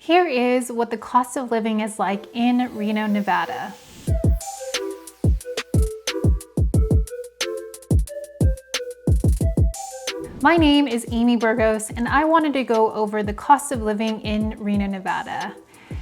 Here is what the cost of living is like in Reno, Nevada. My name is Amy Burgos, and I wanted to go over the cost of living in Reno, Nevada.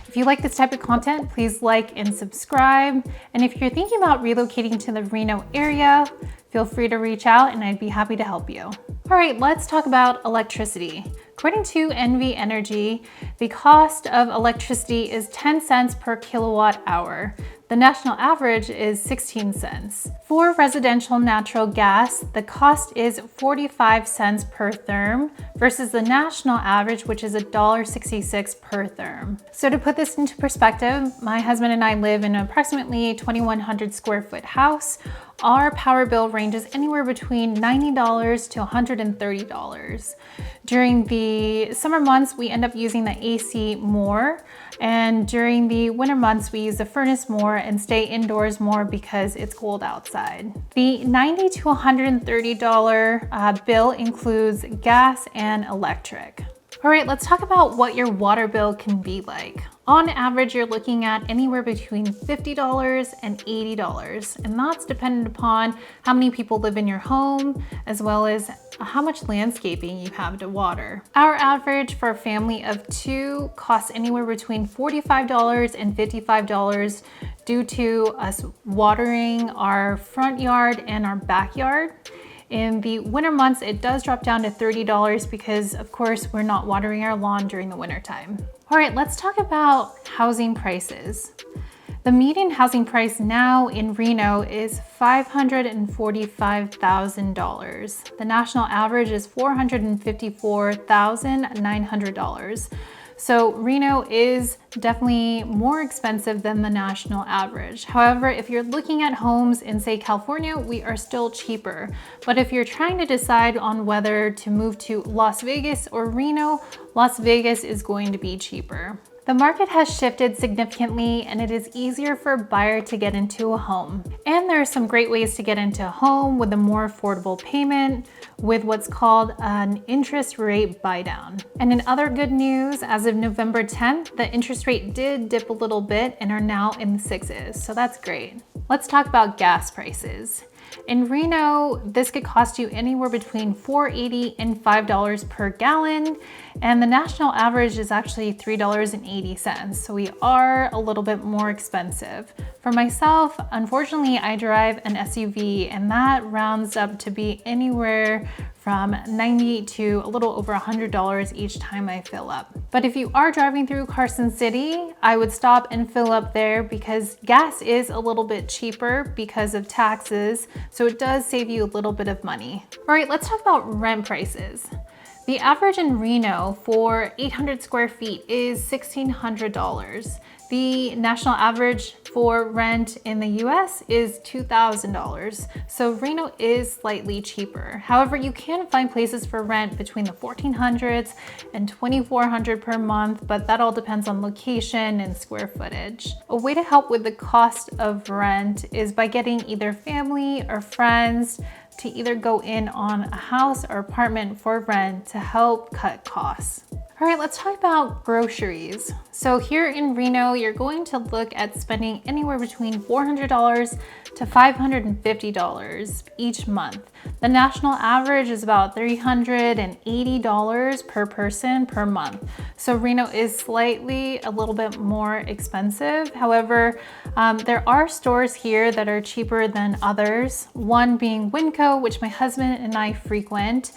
If you like this type of content, please like and subscribe. And if you're thinking about relocating to the Reno area, feel free to reach out and I'd be happy to help you. All right, let's talk about electricity. According to NV Energy, the cost of electricity is 10 cents per kilowatt hour. The national average is 16 cents. For residential natural gas, the cost is 45 cents per therm versus the national average, which is $1.66 per therm. So to put this into perspective, my husband and I live in an approximately 2,100 square foot house. Our power bill ranges anywhere between $90 to $130. During the summer months, we end up using the AC more, and during the winter months, we use the furnace more and stay indoors more because it's cold outside. The $90 to $130 bill includes gas and electric. All right, let's talk about what your water bill can be like. On average, you're looking at anywhere between $50 and $80, and that's dependent upon how many people live in your home, as well as how much landscaping you have to water. Our average for a family of two costs anywhere between $45 and $55 due to us watering our front yard and our backyard. In the winter months, it does drop down to $30 because, of course, we're not watering our lawn during the winter time. All right, let's talk about housing prices. The median housing price now in Reno is $545,000. The national average is $454,900. So Reno is definitely more expensive than the national average. However, if you're looking at homes in, say, California, we are still cheaper. But if you're trying to decide on whether to move to Las Vegas or Reno, Las Vegas is going to be cheaper. The market has shifted significantly, and it is easier for a buyer to get into a home. And there are some great ways to get into a home with a more affordable payment with what's called an interest rate buy down. And in other good news, as of November 10th, the interest rate did dip a little bit and are now in the sixes, so that's great. Let's talk about gas prices. In Reno, this could cost you anywhere between $4.80 and $5 per gallon, and the national average is actually $3.80, so we are a little bit more expensive. For myself, unfortunately, I drive an SUV, and that rounds up to be anywhere from $90 to a little over $100 each time I fill up. But if you are driving through Carson City, I would stop and fill up there because gas is a little bit cheaper because of taxes, so it does save you a little bit of money. All right, let's talk about rent prices. The average in Reno for 800 square feet is $1,600. The national average for rent in the US is $2,000. So Reno is slightly cheaper. However, you can find places for rent between the $1,400s and $2,400 per month, but that all depends on location and square footage. A way to help with the cost of rent is by getting either family or friends to either go in on a house or apartment for rent to help cut costs. All right, let's talk about groceries. So here in Reno, you're going to look at spending anywhere between $400 to $550 each month. The national average is about $380 per person per month. So Reno is slightly a little bit more expensive. However, there are stores here that are cheaper than others. One being Winco, which my husband and I frequent.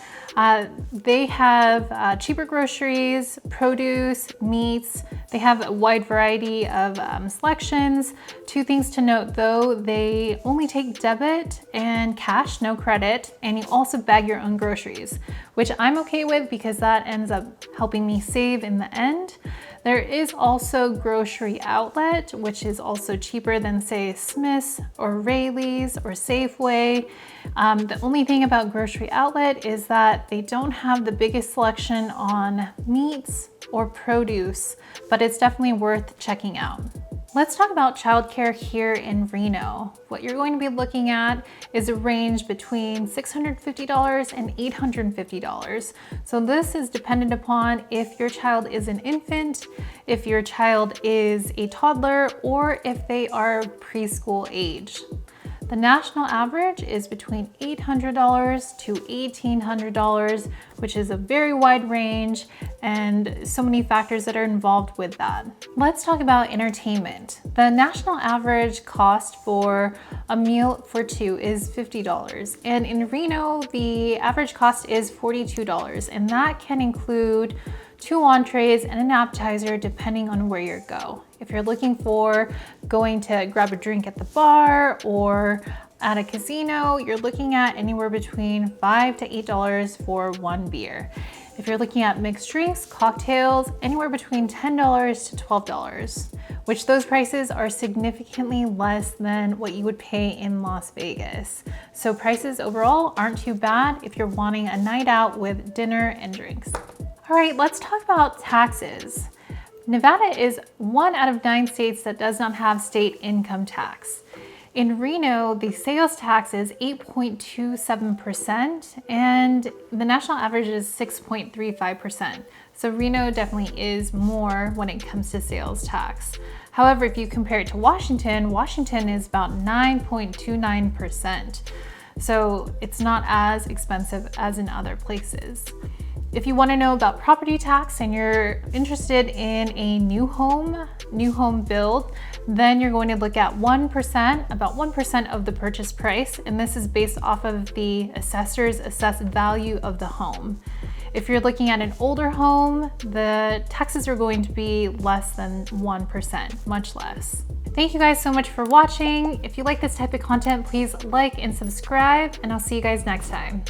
They have cheaper groceries, produce, meats. They have a wide variety of selections. Two things to note though, they only take debit and cash, no credit, and you also bag your own groceries, which I'm okay with because that ends up helping me save in the end. There is also Grocery Outlet, which is also cheaper than, say, Smith's or Rayleigh's or Safeway. The only thing about Grocery Outlet is that they don't have the biggest selection on meats or produce, but it's definitely worth checking out. Let's talk about childcare here in Reno. What you're going to be looking at is a range between $650 and $850. So this is dependent upon if your child is an infant, if your child is a toddler, or if they are preschool age. The national average is between $800 to $1,800, which is a very wide range and so many factors that are involved with that. Let's talk about entertainment. The national average cost for a meal for two is $50. And in Reno, the average cost is $42. And that can include 2 entrees and an appetizer depending on where you go. If you're looking for going to grab a drink at the bar or at a casino, you're looking at anywhere between $5 to $8 for 1 beer. If you're looking at mixed drinks, cocktails, anywhere between $10 to $12, which those prices are significantly less than what you would pay in Las Vegas. So prices overall aren't too bad if you're wanting a night out with dinner and drinks. All right, let's talk about taxes. Nevada is 1 out of 9 states that does not have state income tax. In Reno, the sales tax is 8.27% and the national average is 6.35%. So Reno definitely is more when it comes to sales tax. However, if you compare it to Washington, Washington is about 9.29%. So it's not as expensive as in other places. If you want to know about property tax and you're interested in a new home build, then you're going to look at 1%, about 1% of the purchase price, and this is based off of the assessor's assessed value of the home. If you're looking at an older home, the taxes are going to be less than 1%, much less. Thank you guys so much for watching. If you like this type of content, please like and subscribe, and I'll see you guys next time.